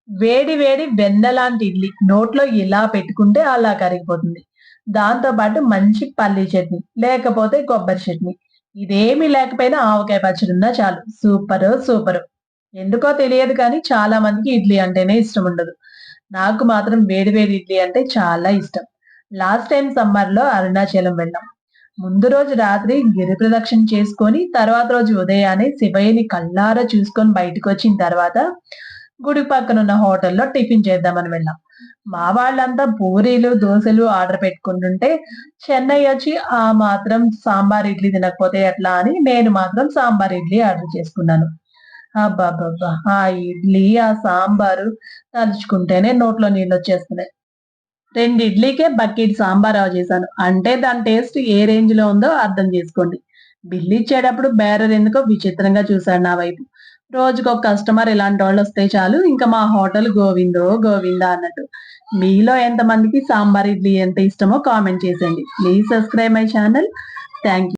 వేడి వేడి వెన్న లాంటి ఇడ్లీ నోట్లో ఇలా పెట్టుకుంటే అలా కరిగిపోతుంది. దాంతో పాటు మంచి పల్లీ చట్నీ, లేకపోతే కొబ్బరి చట్నీ. ఇదేమీ లేకపోయినా ఆవకాయ పచ్చడున్నా చాలు. సూపరు! సూపరు! ఎందుకో తెలియదు కానీ చాలా మందికి ఇడ్లీ అంటేనే ఇష్టం ఉండదు. నాకు మాత్రం వేడి వేడి ఇడ్లీ అంటే చాలా ఇష్టం. లాస్ట్ టైమ్ సమ్మర్‌లో అరుణాచలం వెళ్ళాం. ముందు రోజు రాత్రి గిరి ప్రదక్షిణ చేసుకొని, తర్వాత రోజు ఉదయాన్నే శివయ్యని కళ్ళారా చూసుకొని బయటికొచ్చిన తర్వాత, గుడి పక్కనున్న హోటల్‌లో టిఫిన్ చేద్దామని వెళ్ళాం. మా వాళ్ళంతా పూరీలు, దోసలు ఆర్డర్ పెట్టుకుంటుంటే, చెన్నై వచ్చి ఆ మాత్రం సాంబార్ ఇడ్లీ తినకపోతే ఎట్లా అని నేను మాత్రం సాంబార్ ఇడ్లీ ఆర్డర్ చేసుకున్నాను. అబ్బబ్బబ్బా! ఆ ఇడ్లీ, ఆ సాంబారు తలుచుకుంటేనే నోట్లో నీళ్ళొచ్చేస్తున్నాయి. 2 ఇడ్లీకే బకెట్ సాంబార్ చేశాను. అంటే దాని టేస్ట్ ఏ రేంజ్‌లో ఉందో అర్థం చేసుకోండి. బిల్లిచ్చేటప్పుడు బేరర్ ఎందుకో విచిత్రంగా చూసాడు నా వైపు. రోజుకొక కస్టమర్ ఇలాంటోళ్ళొస్తే చాలు ఇంక మా హోటల్ గోవిందో గోవిందా అన్నట్టు. మీలో ఎంతమందికి సాంబార్ ఇడ్లీ అంటే ఇష్టమో కామెంట్ చేసేయండి. Please subscribe my channel. Thank you.